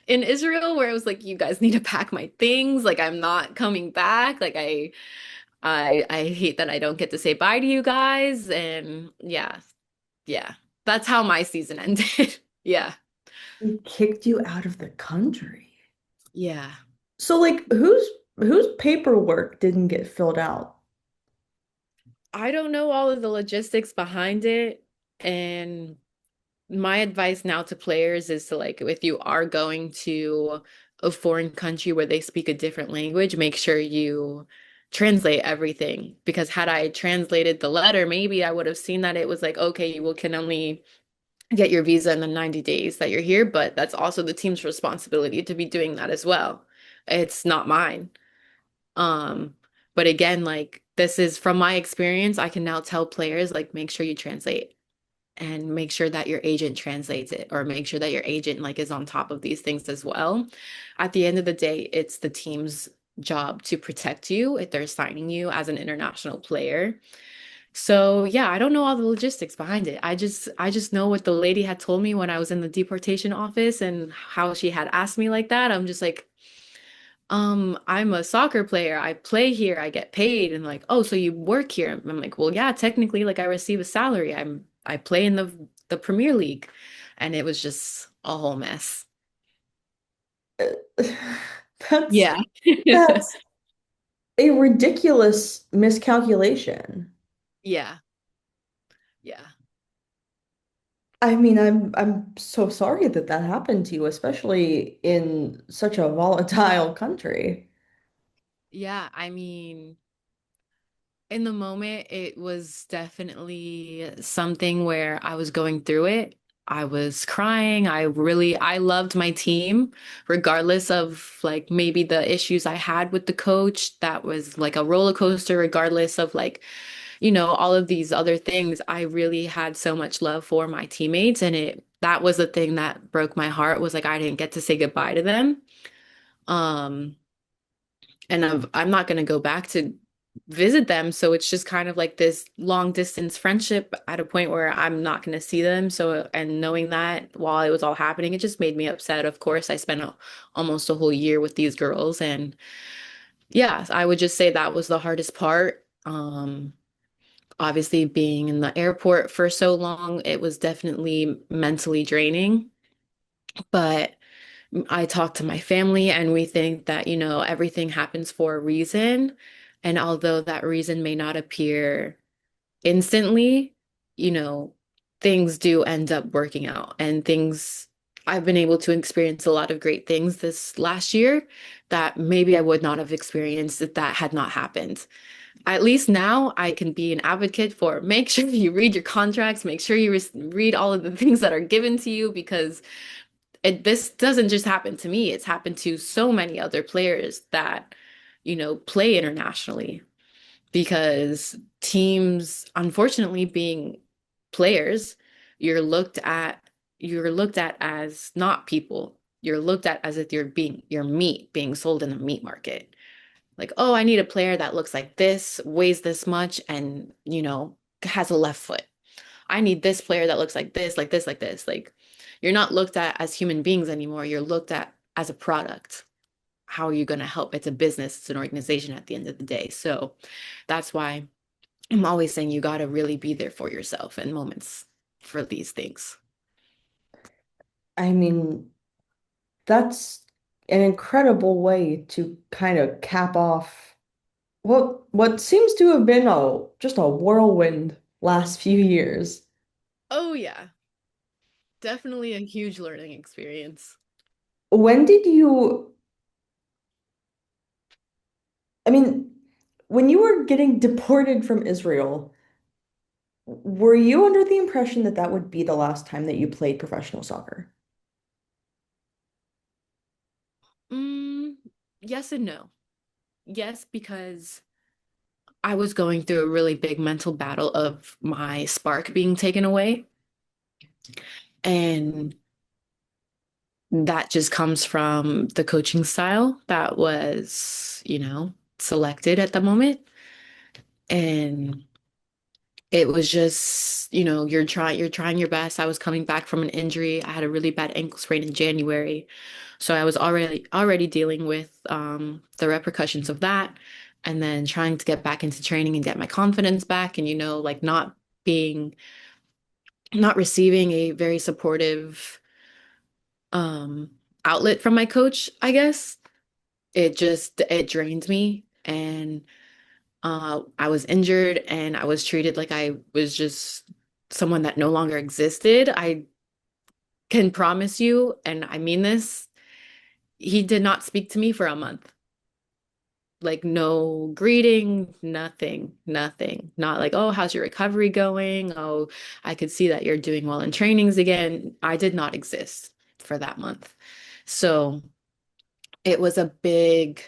in Israel where it was like, you guys need to pack my things. Like I'm not coming back. Like I hate that I don't get to say bye to you guys. And yeah, yeah. That's how my season ended. Yeah. They kicked you out of the country. Yeah. So like whose paperwork didn't get filled out? I don't know all of the logistics behind it. And my advice now to players is to like, if you are going to a foreign country where they speak a different language, make sure you translate everything. Because had I translated the letter, maybe I would have seen that it was like, okay, you will can only get your visa in the 90 days that you're here, but that's also the team's responsibility to be doing that as well. It's not mine. Um, but again, like this is from my experience, I can now tell players like make sure you translate and make sure that your agent translates it or make sure that your agent like is on top of these things as well. At the end of the day, it's the team's job to protect you if they're signing you as an international player. So yeah, I don't know all the logistics behind it. I just know what the lady had told me when I was in the deportation office and how she had asked me like that. I'm just like, I'm a soccer player. I play here. I get paid. And like, oh, so you work here? I'm like, well, yeah, technically, like I receive a salary. I play in the Premier League. And it was just a whole mess. That's Yeah. that's a ridiculous miscalculation. Yeah. Yeah. I mean, I'm so sorry that that happened to you, especially in such a volatile country. Yeah. I mean, in the moment, it was definitely something where I was going through it. I was crying. I loved my team, regardless of like maybe the issues I had with the coach. That was like a roller coaster, regardless of like, all of these other things. I really had so much love for my teammates. And that was the thing that broke my heart was like, I didn't get to say goodbye to them. Um, and I'm not going to go back to visit them. So it's just kind of like this long distance friendship at a point where I'm not going to see them. So, and knowing that while it was all happening, it just made me upset. Of course, I spent almost a whole year with these girls. And yeah, I would just say that was the hardest part. Obviously, being in the airport for so long, it was definitely mentally draining. But I talk to my family and we think that, everything happens for a reason. And although that reason may not appear instantly, you know, things do end up working out and I've been able to experience a lot of great things this last year that maybe I would not have experienced if that had not happened. At least now I can be an advocate for make sure you read your contracts, make sure you read all of the things that are given to you because this doesn't just happen to me. It's happened to so many other players that, play internationally because teams, unfortunately, being players, you're looked at you're looked at as not people. You're looked at as if you're meat being sold in the meat market. Like, oh, I need a player that looks like this, weighs this much, and, has a left foot. I need this player that looks like this, like this, like this. Like you're not looked at as human beings anymore. You're looked at as a product. How are you going to help? It's a business, it's an organization at the end of the day. So that's why I'm always saying you got to really be there for yourself in moments for these things. I mean, that's an incredible way to kind of cap off what seems to have been a just a whirlwind last few years. Oh, yeah. Definitely a huge learning experience. When did you, I mean, when you were getting deported from Israel, were you under the impression that that would be the last time that you played professional soccer? Mm, yes and no. Yes, because I was going through a really big mental battle of my spark being taken away. And that just comes from the coaching style that was, selected at the moment. And it was just, you're trying your best. I was coming back from an injury. I had a really bad ankle sprain in January. So I was already dealing with the repercussions of that and then trying to get back into training and get my confidence back and like being not receiving a very supportive um outlet from my coach, I guess. It drained me and I was injured and I was treated like I was just someone that no longer existed. I can promise you, and I mean this, he did not speak to me for a month. Like no greeting, nothing, nothing. Not like, oh, how's your recovery going? Oh, I could see that you're doing well in trainings again. I did not exist for that month. So it was a big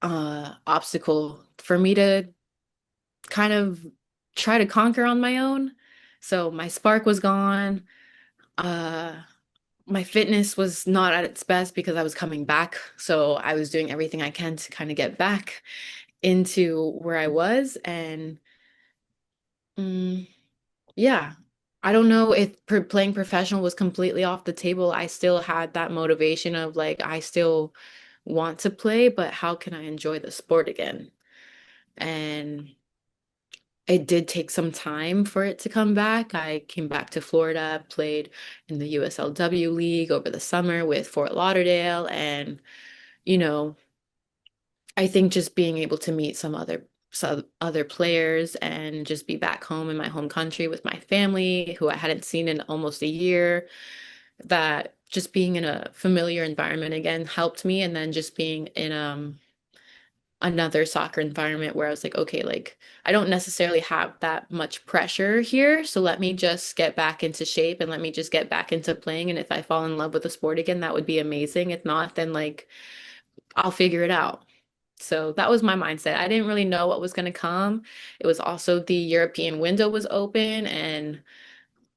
obstacle for me to kind of try to conquer on my own. So my spark was gone. Uh, my fitness was not at its best because I was coming back. So I was doing everything I can to kind of get back into where I was. And mm, yeah, I don't know if playing professional was completely off the table. I still had that motivation of like, I still want to play, but how can I enjoy the sport again? And it did take some time for it to come back. I came back to Florida, played in the USLW League over the summer with Fort Lauderdale, and you know, I think just being able to meet some other players and just be back home in my home country with my family who I hadn't seen in almost a year, that just being in a familiar environment again helped me. And then just being in another soccer environment where I was like, okay, like I don't necessarily have that much pressure here. So let me just get back into shape and let me just get back into playing. And if I fall in love with the sport again, that would be amazing. If not, then like I'll figure it out. So that was my mindset. I didn't really know what was going to come. It was also the European window was open and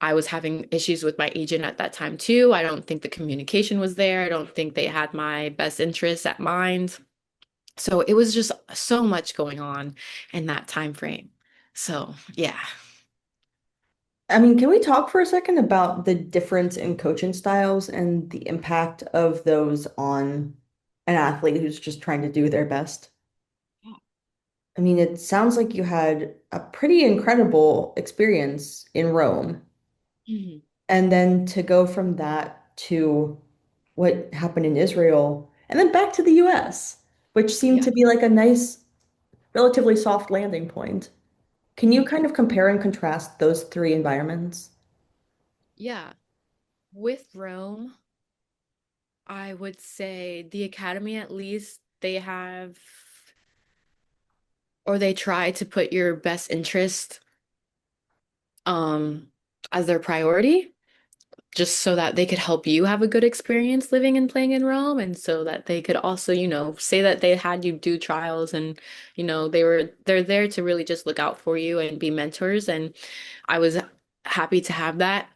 I was having issues with my agent at that time too. I don't think the communication was there. I don't think they had my best interests at mind. So it was just so much going on in that time frame. So, yeah. I mean, can we talk for a second about the difference in coaching styles and the impact of those on an athlete who's just trying to do their best? I mean, it sounds like you had a pretty incredible experience in Rome. Mhm. And then to go from that to what happened in Israel and then back to the US, which seemed Yeah. to be like a nice, relatively soft landing point. Can you Mhm. kind of compare and contrast those three environments? Yeah. With Rome, I would say the academy at least they have or they try to put your best interest um as their priority just so that they could help you have a good experience living and playing in Rome and so that they could also, say that they had you do trials and they're there to really just look out for you and be mentors and I was happy to have that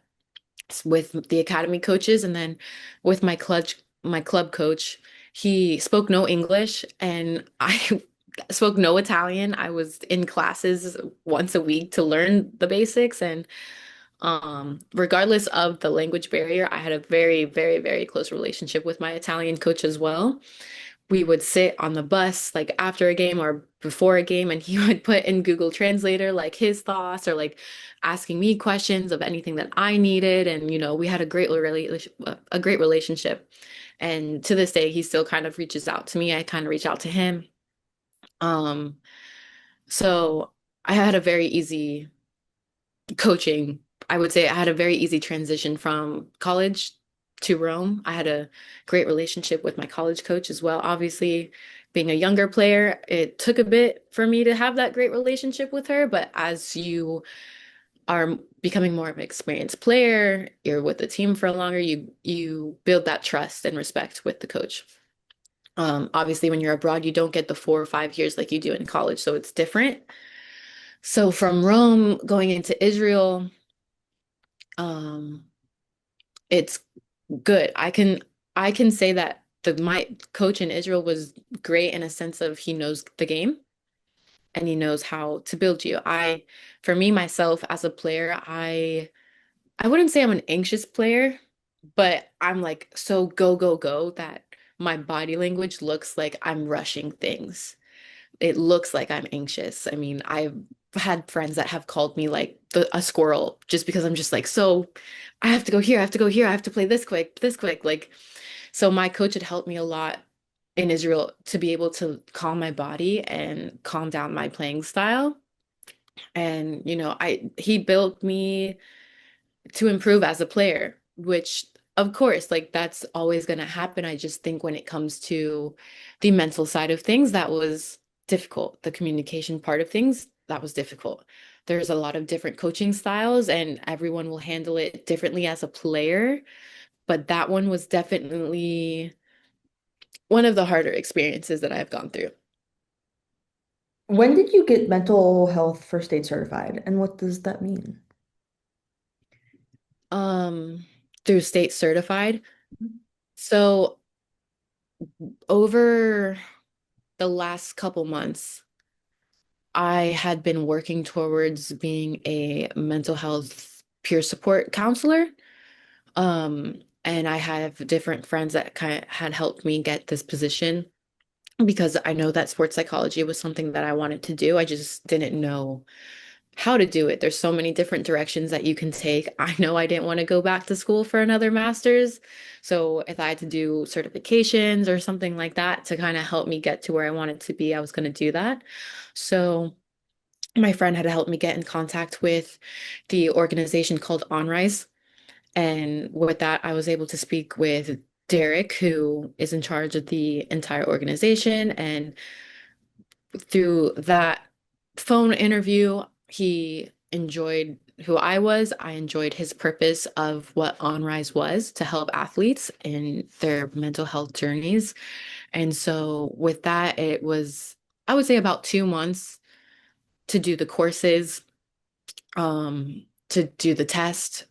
with the academy coaches and then with my club coach. He spoke no English and I spoke no Italian. I was in classes once a week to learn the basics, and regardless of the language barrier, I had a very, very, very close relationship with my Italian coach as well. We would sit on the bus like after a game or before a game, and he would put in Google Translator like his thoughts or like asking me questions of anything that I needed. And we had a great relationship. And to this day, he still kind of reaches out to me. I kind of reach out to him. Um, so I had a very easy coaching. I would say I had a very easy transition from college to Rome. I had a great relationship with my college coach as well. Obviously, being a younger player, it took a bit for me to have that great relationship with her, but as you are becoming more of an experienced player, you're with the team for longer, you build that trust and respect with the coach. Obviously, when you're abroad, you don't get the 4 or 5 years like you do in college, so it's different. So from Rome going into Israel, um, it's good. I can say that the my coach in Israel was great in a sense of he knows the game and he knows how to build you. For me myself as a player, I wouldn't say I'm an anxious player, but I'm like so go go go that my body language looks like I'm rushing things. It looks like I'm anxious. I mean, I've had friends that have called me like a squirrel just because I'm just like, so I have to go here, I have to go here, I have to play this quick, this quick. Like, so my coach had helped me a lot in Israel to be able to calm my body and calm down my playing style. And, he built me to improve as a player, which of course, like that's always going to happen. I just think when it comes to the mental side of things, that was difficult. The communication part of things, that was difficult. There's a lot of different coaching styles, and everyone will handle it differently as a player. But that one was definitely one of the harder experiences that I've gone through. When did you get mental health first aid certified, and what does that mean? Um, Through state certified. So over the last couple months, I had been working towards being a mental health peer support counselor. And I have different friends that kind of had helped me get this position because I know that sports psychology was something that I wanted to do. I just didn't know how to do it. There's so many different directions that you can take. I know I didn't want to go back to school for another master's. So if I had to do certifications or something like that to kind of help me get to where I wanted to be, I was going to do that. So my friend had helped me get in contact with the organization called OnRise. And with that, I was able to speak with Derek, who is in charge of the entire organization. And through that phone interview, he enjoyed who I was. I enjoyed his purpose of what OnRise was to help athletes in their mental health journeys. And so with that, it was, I would say, about 2 months to do the courses, to do the test,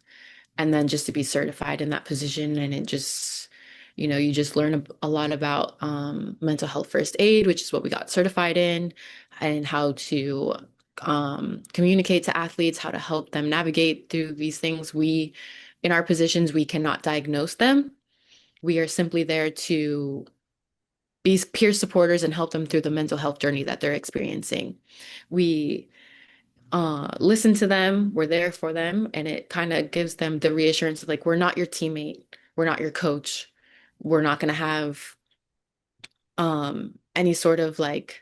and then just to be certified in that position. And it just, you just learn a lot about mental health first aid, which is what we got certified in, and how to communicate to athletes, how to help them navigate through these things. In our positions, we cannot diagnose them. We are simply there to be peer supporters and help them through the mental health journey that they're experiencing. We listen to them, we're there for them, and it kind of gives them the reassurance of like, we're not your teammate, we're not your coach, we're not going to have any sort of like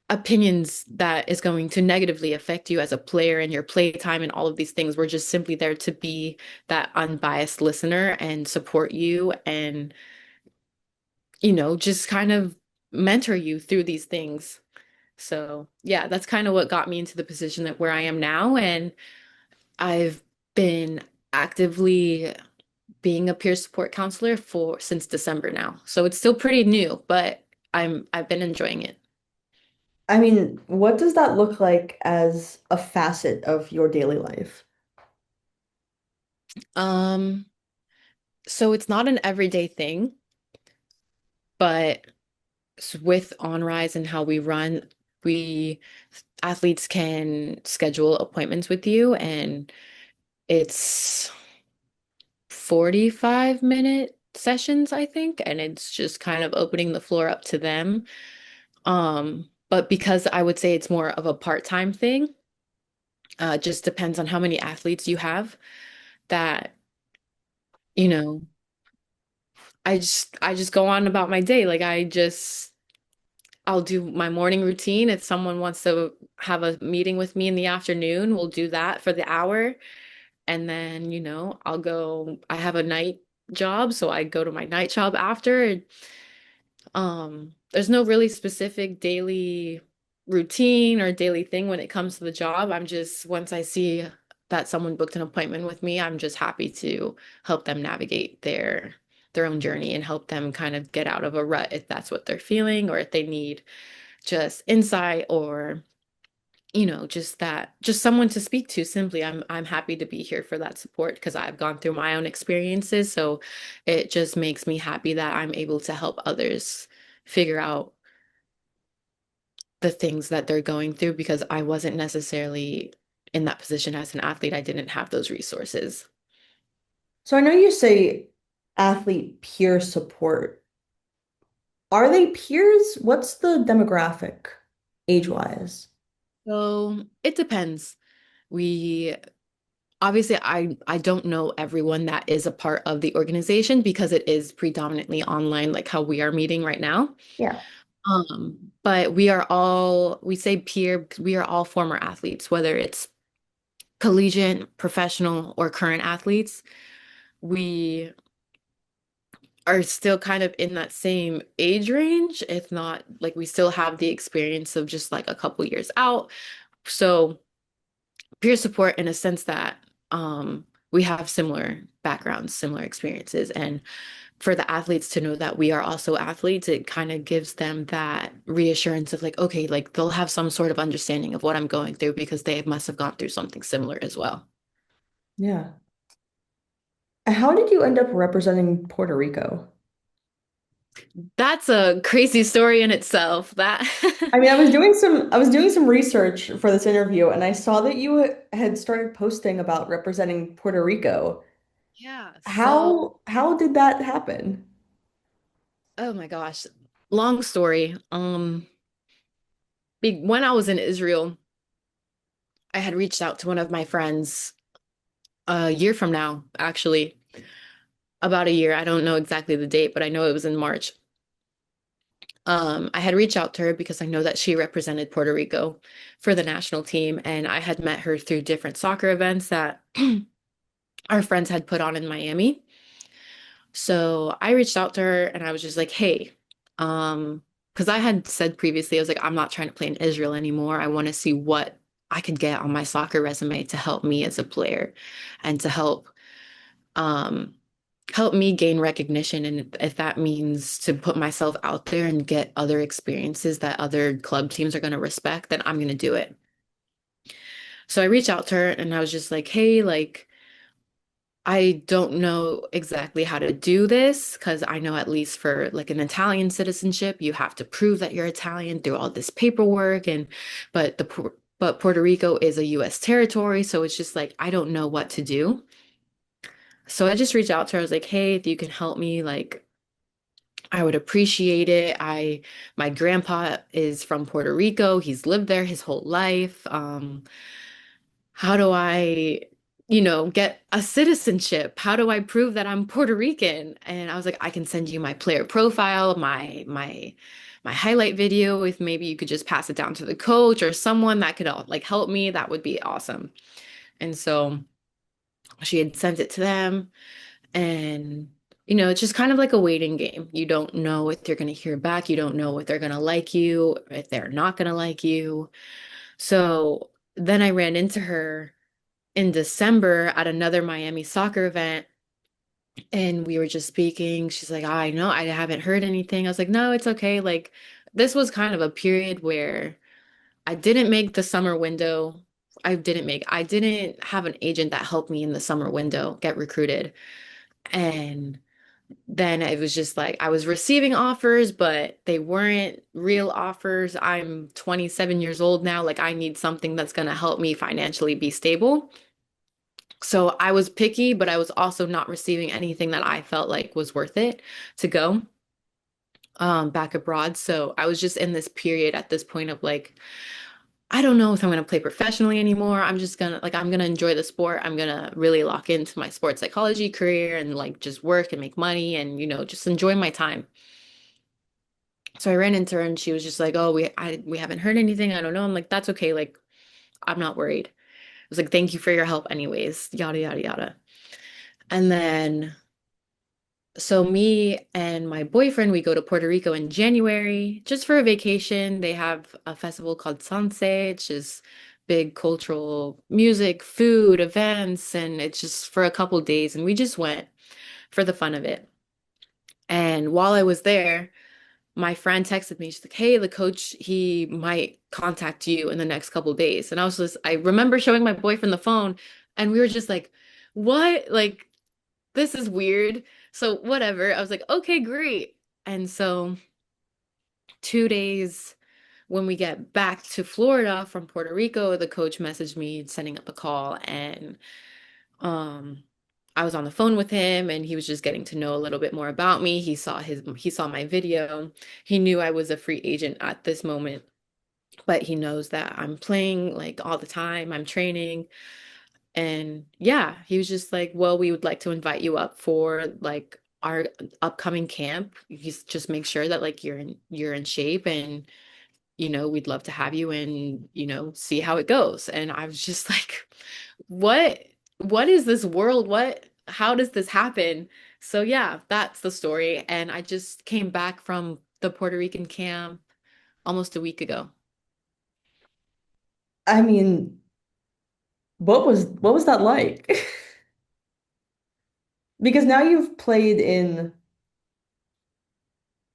opinions that is going to negatively affect you as a player and your play time and all of these things. We're just simply there to be that unbiased listener and support you and, just kind of mentor you through these things. So, yeah, that's kind of what got me into the position that where I am now. And I've been actively being a peer support counselor for since December now. So it's still pretty new, but I've been enjoying it. I mean, what does that look like as a facet of your daily life? So it's not an everyday thing, but with OnRise and how we run, we athletes can schedule appointments with you, and it's 45-minute sessions, I think, and it's just kind of opening the floor up to them. But because I would say it's more of a part-time thing, just depends on how many athletes you have that, you know, I just go on about my day. Like I'll do my morning routine. If someone wants to have a meeting with me in the afternoon, we'll do that for the hour. And then, I have a night job, so I go to my night job after. There's no really specific daily routine or daily thing when it comes to the job. I'm just, once I see that someone booked an appointment with me, I'm just happy to help them navigate their own journey and help them kind of get out of a rut if that's what they're feeling, or if they need just insight, or just someone to speak to. Simply, I'm happy to be here for that support because I've gone through my own experiences. So it just makes me happy that I'm able to help others figure out the things that they're going through, because I wasn't necessarily in that position as an athlete. I didn't have those resources. So I know you say athlete peer support. Are they peers? What's the demographic age-wise? So it depends. We Obviously, I don't know everyone that is a part of the organization because it is predominantly online, like how we are meeting right now. Yeah. But we say peer because we are all former athletes, whether it's collegiate, professional, or current athletes. We are still kind of in that same age range, if not like we still have the experience of just like a couple years out. So peer support in a sense that we have similar backgrounds, similar experiences. And for the athletes to know that we are also athletes, it kind of gives them that reassurance of like, okay, like they'll have some sort of understanding of what I'm going through because they must have gone through something similar as well. Yeah. How did you end up representing Puerto Rico? That's a crazy story in itself. That I mean, I was doing some research for this interview and I saw that you had started posting about representing Puerto Rico. Yeah, so How did that happen? oh my gosh, long story. When I was in Israel, I had reached out to one of my friends a year from now, actually, about a year. I don't know exactly the date, but I know it was in March. I had reached out to her because I know that she represented Puerto Rico for the national team, and I had met her through different soccer events that our friends had put on in Miami. So I reached out to her and I was just like, hey, because I had said previously, I was like, I'm not trying to play in Israel anymore. I want to see what I could get on my soccer resume to help me as a player and to um help me gain recognition. And if that means to put myself out there and get other experiences that other club teams are going to respect, then I'm going to do it. So I reached out to her and I was just like, hey, like, I don't know exactly how to do this because I know at least for like an Italian citizenship, you have to prove that you're Italian through all this paperwork, and but Puerto Rico is a US territory, so it's just like I don't know what to do. So I just reached out to her. I was like, "Hey, if you can help me, like I would appreciate it. My grandpa is from Puerto Rico. He's lived there his whole life. How do I, get a citizenship? How do I prove that I'm Puerto Rican?" And I was like, I can send you my player profile, my highlight video. If maybe you could just pass it down to the coach or someone that could like help me, that would be awesome. And so she had sent it to them, and it's just kind of like a waiting game. You don't know if you're going to hear back. You don't know if they're going to like you, if they're not going to like you. So then I ran into her in December at another Miami soccer event, and we were just speaking. She's like, I know, I haven't heard anything. I was like, no, it's okay. Like, this was kind of a period where I didn't make the summer window. I didn't have an agent that helped me in the summer window get recruited. And then it was just like I was receiving offers, but they weren't real offers. I'm 27 years old now. Like I need something that's going to help me financially be stable. So I was picky, but I was also not receiving anything that I felt like was worth it to go back abroad. So I was just in this period at this point of like, I don't know if I'm going to play professionally anymore. I'm just gonna like I'm going to enjoy the sport. I'm going to really lock into my sports psychology career and like just work and make money and just enjoy my time. So I ran into her and she was just like, "Oh, we haven't heard anything. I don't know." I'm like, "That's okay. Like I'm not worried." I was like, "Thank you for your help anyways." Yada yada yada. And then so me and my boyfriend, we go to Puerto Rico in January just for a vacation. They have a festival called Sanse, which is big cultural music, food, events, and it's just for a couple days. And we just went for the fun of it. And while I was there, my friend texted me. She's like, "Hey, the coach, he might contact you in the next couple days." And I remember showing my boyfriend the phone, and we were just like, "What? Like, this is weird." So whatever. I was like, "Okay, great." And so 2 days when we get back to Florida from Puerto Rico, the coach messaged me setting up a call, and um I was on the phone with him and he was just getting to know a little bit more about me. He saw my video. He knew I was a free agent at this moment, but he knows that I'm playing like all the time. I'm training. And yeah, he was just like, "Well, we would like to invite you up for like our upcoming camp. He's just make sure that like you're in shape and we'd love to have you and, see how it goes." And I was just like, what, what is this world? How does this happen? So yeah, that's the story. And I just came back from the Puerto Rican camp almost a week ago. I mean, what was that like? Because now you've played in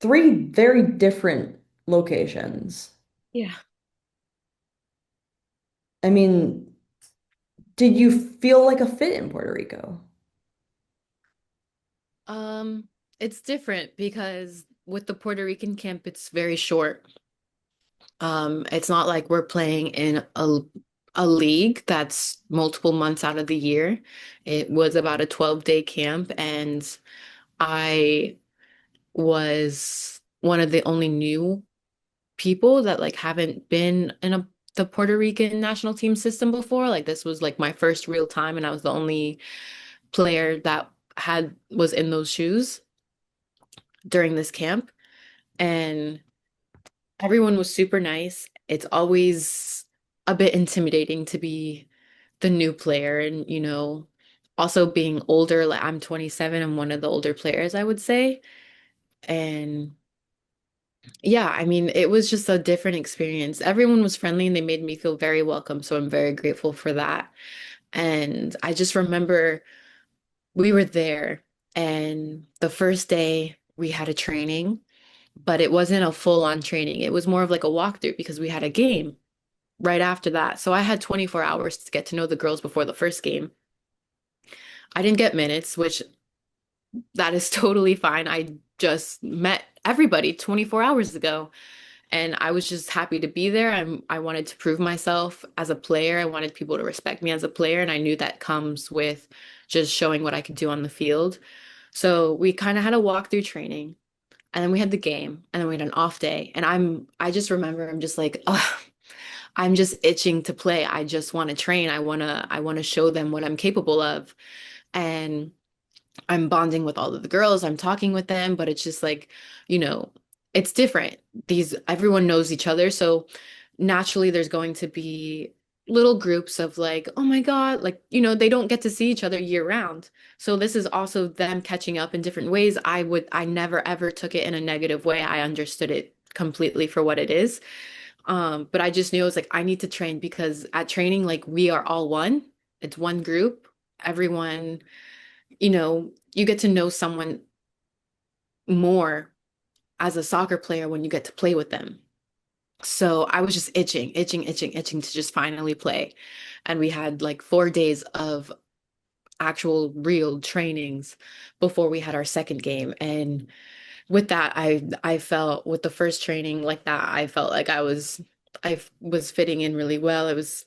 three very different locations. Yeah. I mean, did you feel like a fit in Puerto Rico? Um, it's different because with the Puerto Rican camp, it's very short. It's not like we're playing in a league that's multiple months out of the year. It was about a 12-day camp, and I was one of the only new people that like haven't been in the Puerto Rican national team system before. Like this was like my first real time, and I was the only player that had was in those shoes during this camp. And everyone was super nice. It's always a bit intimidating to be the new player and, also being older. Like I'm 27, I'm one of the older players, I would say. And yeah, I mean, it was just a different experience. Everyone was friendly and they made me feel very welcome. So I'm very grateful for that. And I just remember we were there and the first day we had a training, but it wasn't a full-on training. It was more of like a walkthrough because we had a game right after that. So I had 24 hours to get to know the girls before the first game. I didn't get minutes, which that is totally fine. I just met everybody 24 hours ago and I was just happy to be there. I wanted to prove myself as a player. I wanted people to respect me as a player and I knew that comes with just showing what I could do on the field. So we kind of had a walkthrough training and then we had the game and then we had an off day and I just remember I'm just like, oh, I'm just itching to play. I just want to train. I want to show them what I'm capable of. And I'm bonding with all of the girls. I'm talking with them, but it's just like, you know, it's different. Everyone knows each other. So naturally there's going to be little groups of like, oh my God, like, they don't get to see each other year round. So this is also them catching up in different ways. I never ever took it in a negative way. I understood it completely for what it is. But I just knew I was like, I need to train because at training, like we are all one. It's one group. Everyone, you get to know someone more as a soccer player when you get to play with them. So I was just itching, itching, itching, itching to just finally play. And we had like 4 days of actual real trainings before we had our second game. And with that, I felt with the first training like that, I felt like I was fitting in really well. I was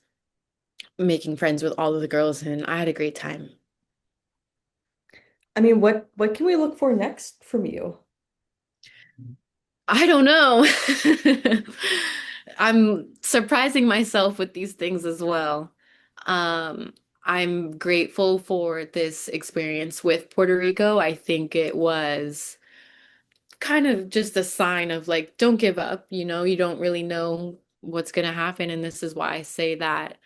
making friends with all of the girls and I had a great time. I mean, what can we look for next from you? I don't know. I'm surprising myself with these things as well. Um, I'm grateful for this experience with Puerto Rico. I think it was kind of just a sign of like, don't give up. You don't really know what's going to happen. And this is why I say that,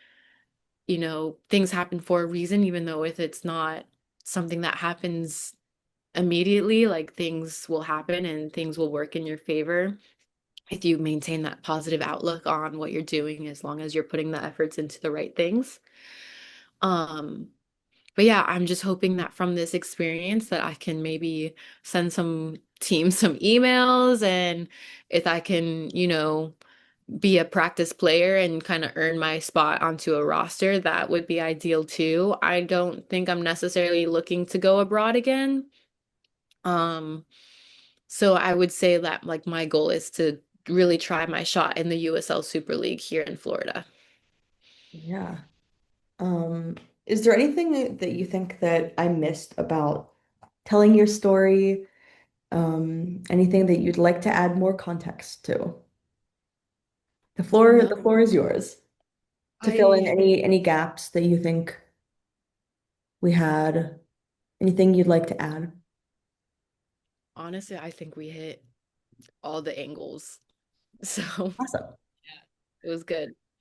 things happen for a reason, even though if it's not something that happens immediately, like things will happen and things will work in your favor if you maintain that positive outlook on what you're doing, as long as you're putting the efforts into the right things. Um, but yeah, I'm just hoping that from this experience that I can maybe send some teams some emails and if I can, be a practice player and kind of earn my spot onto a roster, that would be ideal too. I don't think I'm necessarily looking to go abroad again. Um, so I would say that like my goal is to really try my shot in the USL Super League here in Florida. Yeah. Um, is there anything that you think that I missed about telling your story? Anything that you'd like to add more context to? No, The floor is yours to fill in I any gaps that you think we had. Anything you'd like to add? honestly, I think we hit all the angles. So Awesome. it was good.